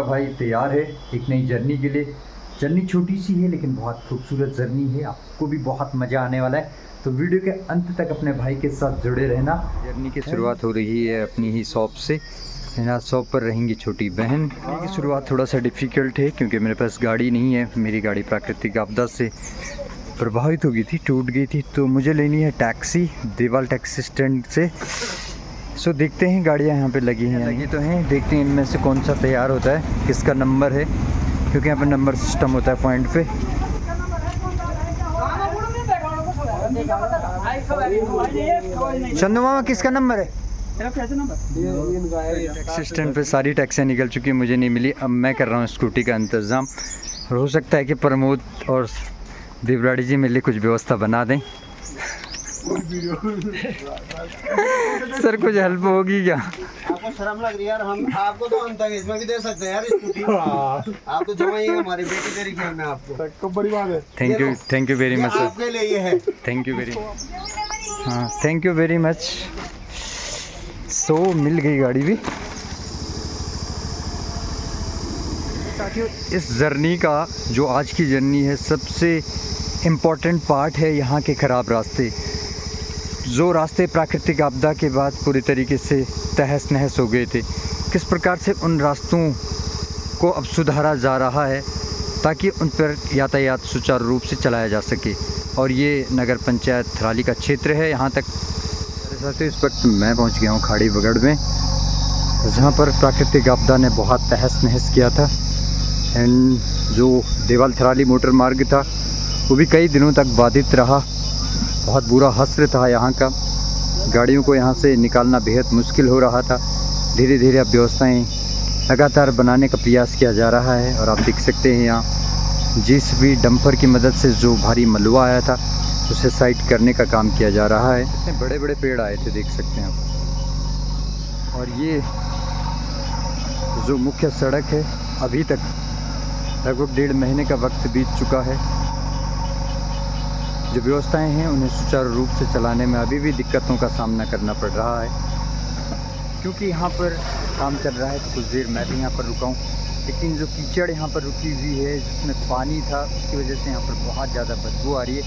भाई तैयार है एक नई जर्नी के लिए। जर्नी छोटी सी है लेकिन बहुत खूबसूरत जर्नी है, आपको भी बहुत मज़ा आने वाला है। तो वीडियो के अंत तक अपने भाई के साथ जुड़े रहना। जर्नी की शुरुआत हो रही है अपनी ही शॉप से, है ना। शॉप पर रहेंगी छोटी बहन। जर्नी की शुरुआत थोड़ा सा डिफ़िकल्ट है क्योंकि मेरे पास गाड़ी नहीं है। मेरी गाड़ी प्राकृतिक आपदा से प्रभावित हो गई थी, टूट गई थी, तो मुझे लेनी है टैक्सी देवाल टैक्सी स्टैंड से। सो देखते हैं गाड़ियाँ यहाँ पे लगी हैं, लगी तो हैं। देखते हैं इनमें से कौन सा तैयार होता है, किसका नंबर है, क्योंकि यहाँ पे नंबर सिस्टम होता है पॉइंट पे। चंदू मामा किसका नंबर है? टैक्सी स्टैंड पे सारी टैक्सियाँ निकल चुकी हैं, मुझे नहीं मिली। अब मैं कर रहा हूँ स्कूटी का इंतज़ाम। और हो सकता है कि प्रमोद और देवराड़ी जी मेरे लिए कुछ व्यवस्था बना दें। सर कुछ हेल्प होगी क्या? आपको शर्म लग रही है यार, हम आपको तो अंत इसमें भी दे सकते हैं यार स्कूटी। आप तो जमाइए हमारी बेटी तरीके में आपको तो बड़ी बात है। Thank you very much sir. आपके लिए ये है। Thank you very much. हाँ थैंक यू वेरी मच। सो मिल गई गाड़ी भी। साथियों इस जर्नी का जो आज की जर्नी है सबसे इम्पॉर्टेंट पार्ट है यहाँ के ख़राब रास्ते। जो रास्ते प्राकृतिक आपदा के बाद पूरी तरीके से तहस नहस हो गए थे, किस प्रकार से उन रास्तों को अब सुधारा जा रहा है ताकि उन पर यातायात सुचारू रूप से चलाया जा सके। और ये नगर पंचायत थराली का क्षेत्र है। यहाँ तक मेरे साथ इस वक्त मैं पहुँच गया हूँ खाड़ी बगड़ में, जहाँ पर प्राकृतिक आपदा ने बहुत तहस नहस किया था। एंड जो देवाल थराली मोटर मार्ग था वो भी कई दिनों तक बाधित रहा। बहुत बुरा हस्र था यहाँ का, गाड़ियों को यहाँ से निकालना बेहद मुश्किल हो रहा था। धीरे धीरे अब व्यवस्थाएँ लगातार बनाने का प्रयास किया जा रहा है। और आप देख सकते हैं यहाँ जेसीबी डंपर की मदद से जो भारी मलबा आया था उसे साइड करने का काम किया जा रहा है। इतने बड़े बड़े पेड़ आए थे, देख सकते हैं आप। और ये जो मुख्य सड़क है अभी तक लगभग 1.5 महीने का वक्त बीत चुका है। जो व्यवस्थाएं हैं उन्हें सुचारू रूप से चलाने में अभी भी दिक्कतों का सामना करना पड़ रहा है, क्योंकि यहाँ पर काम चल रहा है। तो कुछ देर मैं भी यहाँ पर रुका हूँ, लेकिन जो कीचड़ यहाँ पर रुकी हुई है जिसमें पानी था उसकी वजह से यहाँ पर बहुत ज़्यादा बदबू आ रही है।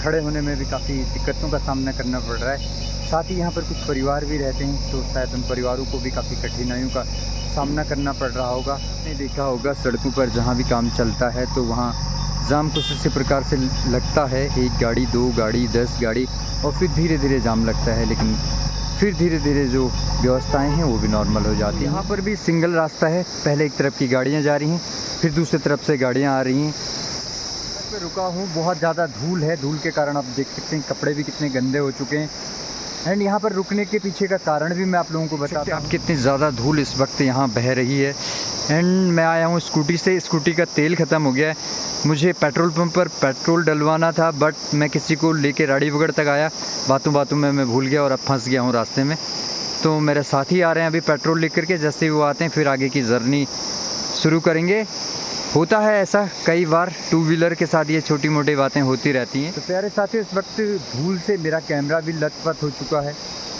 खड़े होने में भी काफ़ी दिक्कतों का सामना करना पड़ रहा है। साथ ही यहाँ पर कुछ परिवार भी रहते हैं, तो शायद उन परिवारों को भी काफ़ी कठिनाइयों का सामना करना पड़ रहा होगा। आपने देखा होगा सड़कों पर जहाँ भी काम चलता है तो वहाँ जाम कुछ इसी प्रकार से लगता है, 1 गाड़ी 2 गाड़ी 10 गाड़ी, और फिर धीरे धीरे जाम लगता है। लेकिन फिर धीरे धीरे जो व्यवस्थाएं हैं वो भी नॉर्मल हो जाती हैं। यहाँ पर भी सिंगल रास्ता है, पहले एक तरफ की गाड़ियाँ जा रही हैं, फिर दूसरी तरफ से गाड़ियाँ आ रही हैं। मैं रुका हूँ, बहुत ज़्यादा धूल है, धूल के कारण आप देख सकते हैं कपड़े भी कितने गंदे हो चुके हैं। एंड यहाँ पर रुकने के पीछे का कारण भी मैं आप लोगों को बताता हूँ। कितनी ज़्यादा धूल इस वक्त यहाँ बह रही है। एंड मैं आया हूँ स्कूटी से, स्कूटी का तेल ख़त्म हो गया है। मुझे पेट्रोल पंप पर पेट्रोल डलवाना था, बट मैं किसी को लेके राड़ी बगड़ तक आया, बातों बातों में मैं भूल गया और अब फंस गया हूँ रास्ते में। तो मेरे साथी आ रहे हैं अभी पेट्रोल लेकर के, जैसे ही वो आते हैं फिर आगे की जर्नी शुरू करेंगे। होता है ऐसा कई बार, 2 व्हीलर के साथ ये छोटी मोटी बातें होती रहती हैं। तो प्यारे साथियों इस वक्त धूल से मेरा कैमरा भी लथपथ हो चुका है।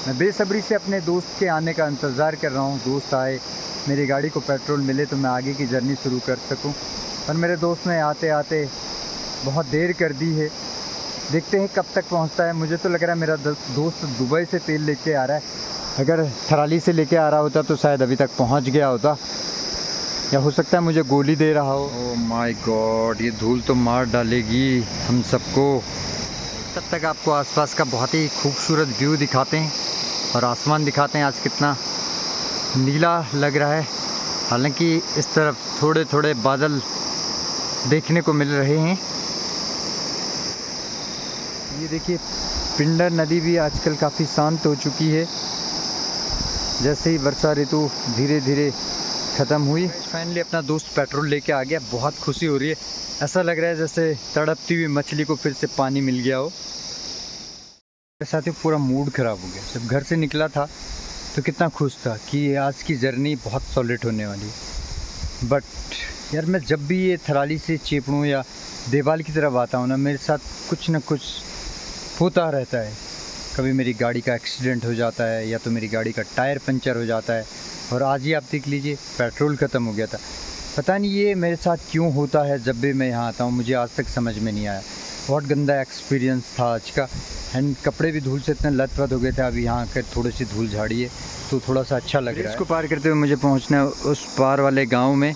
मैं बेसब्री से अपने दोस्त के आने का इंतज़ार कर रहा हूँ। दोस्त आए, मेरी गाड़ी को पेट्रोल मिले तो मैं आगे की जर्नी शुरू कर सकूँ। और मेरे दोस्त ने आते आते बहुत देर कर दी है, देखते हैं कब तक पहुँचता है। मुझे तो लग रहा है मेरा दोस्त दुबई से तेल लेके आ रहा है। अगर थराली से लेके आ रहा होता तो शायद अभी तक पहुँच गया होता, या हो सकता है मुझे गोली दे रहा हो। ओह माय गॉड, ये धूल तो मार डालेगी हम सबको। तब तक आपको आसपास का बहुत ही खूबसूरत व्यू दिखाते हैं और आसमान दिखाते हैं। आज कितना नीला लग रहा है, हालांकि इस तरफ थोड़े थोड़े बादल देखने को मिल रहे हैं। ये देखिए पिंडर नदी भी आजकल काफ़ी शांत हो चुकी है, जैसे ही वर्षा ऋतु धीरे धीरे ख़त्म हुई। फाइनली अपना दोस्त पेट्रोल लेके आ गया, बहुत खुशी हो रही है। ऐसा लग रहा है जैसे तड़पती हुई मछली को फिर से पानी मिल गया हो। मेरे साथ ही पूरा मूड ख़राब हो गया। जब घर से निकला था तो कितना खुश था कि आज की जर्नी बहुत सॉलिड होने वाली है। बट यार मैं जब भी ये थराली से चेपड़ू या देवाल की तरफ आता हूँ ना, मेरे साथ कुछ ना कुछ होता रहता है। कभी मेरी गाड़ी का एक्सीडेंट हो जाता है, या तो मेरी गाड़ी का टायर पंचर हो जाता है। और आज ही आप देख लीजिए पेट्रोल ख़त्म हो गया था। पता नहीं ये मेरे साथ क्यों होता है, जब भी मैं यहाँ आता हूँ मुझे आज तक समझ में नहीं आया। बहुत गंदा एक्सपीरियंस था आज का। एंड कपड़े भी धूल से इतने लथपथ हो गए थे। अभी यहाँ आकर थोड़ी सी धूल झाड़ी है तो थोड़ा सा अच्छा लग रहा है। इसको पार करते हुए मुझे पहुँचना है उस पार वाले गाँव में,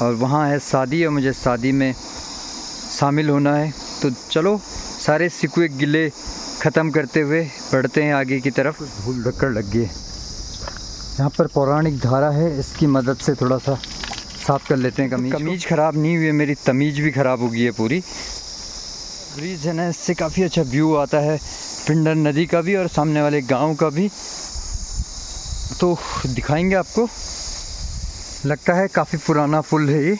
और वहाँ है शादी और मुझे शादी में शामिल होना है। तो चलो सारे सिकुए गिले ख़त्म करते हुए बढ़ते हैं आगे की तरफ। धूल ढक्कड़ लग गई। यहाँ पर पौराणिक धारा है, इसकी मदद से थोड़ा सा साफ कर लेते हैं कमीज। कमीज ख़राब नहीं हुई है, मेरी तमीज़ भी ख़राब हो गई है पूरी। ब्रिज है ना, इससे काफ़ी अच्छा व्यू आता है पिंडर नदी का भी और सामने वाले गांव का भी। तो दिखाएंगे आपको। लगता है काफ़ी पुराना पुल है ये,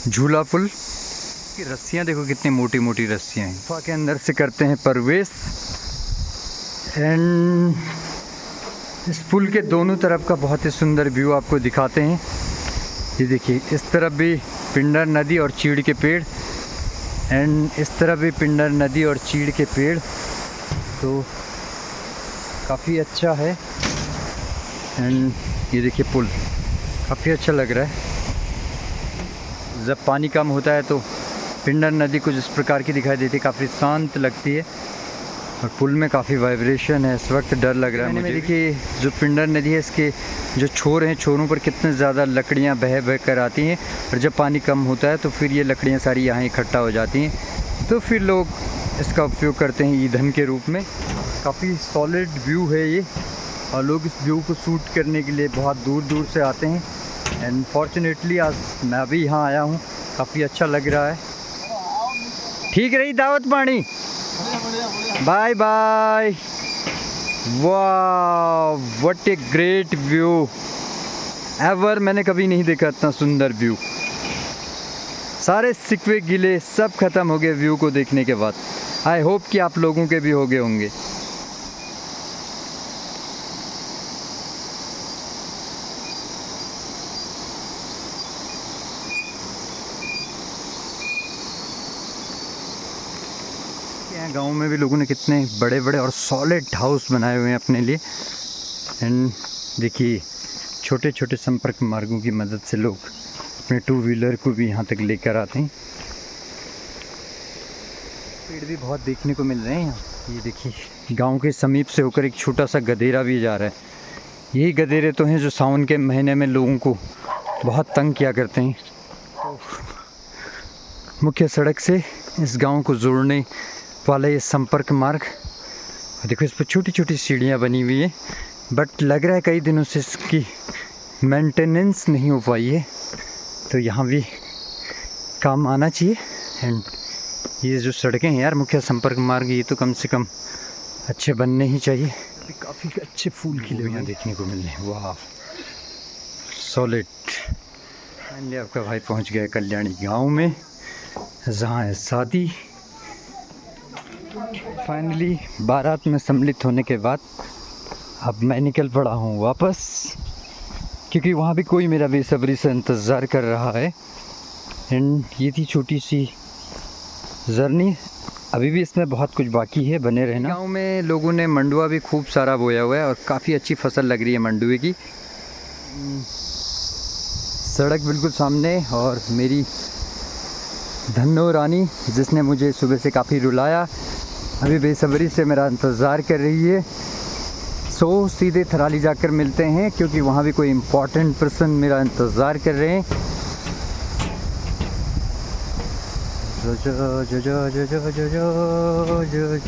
झूला पुल की। रस्सियाँ देखो कितनी मोटी मोटी रस्सियाँ हैं। गुफा के अंदर से करते हैं प्रवेश। एंड इस पुल के दोनों तरफ का बहुत ही सुंदर व्यू आपको दिखाते हैं। ये देखिए, इस तरफ भी पिंडर नदी और चीड़ के पेड़, एंड इस तरफ भी पिंडर नदी और चीड़ के पेड़। तो काफ़ी अच्छा है। एंड ये देखिए पुल काफ़ी अच्छा लग रहा है। जब पानी कम होता है तो पिंडर नदी कुछ इस प्रकार की दिखाई देती है, काफ़ी शांत लगती है। और पुल में काफ़ी वाइब्रेशन है, इस वक्त डर लग रहा है मुझे। देखिए जो पिंडर नदी है, इसके जो छोर हैं, छोरों पर कितने ज़्यादा लकड़ियाँ बह बह कर आती हैं। और जब पानी कम होता है तो फिर ये लकड़ियाँ सारी यहाँ इकट्ठा हो जाती हैं। तो फिर लोग इसका उपयोग करते हैं ईंधन के रूप में। काफ़ी सॉलिड व्यू है ये, और लोग इस व्यू को शूट करने के लिए बहुत दूर दूर से आते हैं। एंड फॉर्चुनेटली आज मैं भी यहाँ आया हूँ, काफ़ी अच्छा लग रहा है। ठीक रही दावत पानी, बाय बाय। वाह, what a great view ever. मैंने कभी नहीं देखा इतना सुंदर व्यू। सारे सिकवे गिले सब खत्म हो गए व्यू को देखने के बाद। आई होप कि आप लोगों के भी हो गए होंगे। यहाँ गांव में भी लोगों ने कितने बड़े बड़े और सॉलिड हाउस बनाए हुए हैं अपने लिए। एंड देखिए, छोटे छोटे संपर्क मार्गों की मदद से लोग अपने टू व्हीलर को भी यहाँ तक लेकर आते हैं। पेड़ भी बहुत देखने को मिल रहे हैं यहाँ। ये देखिए, गांव के समीप से होकर एक छोटा सा गधेरा भी जा रहा है। यही गधेरे तो हैं जो सावन के महीने में लोगों को बहुत तंग किया करते हैं। तो मुख्य सड़क से इस गांव को जोड़ने वाला ये संपर्क मार्ग, देखो इस पर छोटी छोटी सीढ़ियाँ बनी हुई है। बट लग रहा है कई दिनों से इसकी मेंटेनेंस नहीं हो पाई है, तो यहाँ भी काम आना चाहिए। एंड ये जो सड़कें हैं यार, मुख्य संपर्क मार्ग, ये तो कम से कम अच्छे बनने ही चाहिए। अभी काफ़ी अच्छे फूल खिले हुए यहाँ देखने को मिल रहे हैं। वाह, सॉलिड। फाइनली आपका भाई पहुँच गया कल्याणी गांव में, जहाँ है शादी। फाइनली बारात में सम्मिलित होने के बाद अब मैं निकल पड़ा हूँ वापस, क्योंकि वहाँ भी कोई मेरा बेसब्री से इंतज़ार कर रहा है। एंड ये थी छोटी सी जर्नी, अभी भी इसमें बहुत कुछ बाकी है, बने रहना। गाँव में लोगों ने मंडुआ भी खूब सारा बोया हुआ है और काफ़ी अच्छी फसल लग रही है मंडुए की। सड़क बिल्कुल सामने, और मेरी धन्नो रानी जिसने मुझे सुबह से काफ़ी रुलाया, अभी बेसब्री से मेरा इंतज़ार कर रही है। सो सीधे थराली जाकर मिलते हैं, क्योंकि वहाँ भी कोई इम्पोर्टेंट पर्सन मेरा इंतज़ार कर रहे हैं। जो जो जो जो जो जो जो जो जो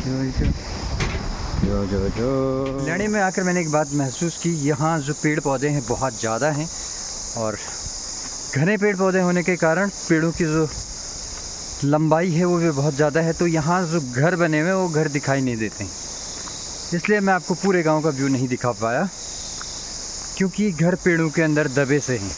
जो जो जो कल्याणी में आकर मैंने एक बात महसूस की, यहाँ जो पेड़ पौधे हैं बहुत ज़्यादा हैं, और घने पेड़ पौधे होने के कारण पेड़ों की जो लंबाई है वो भी बहुत ज़्यादा है। तो यहाँ जो घर बने हुए हैं वो घर दिखाई नहीं देते, इसलिए मैं आपको पूरे गांव का व्यू नहीं दिखा पाया, क्योंकि घर पेड़ों के अंदर दबे से हैं।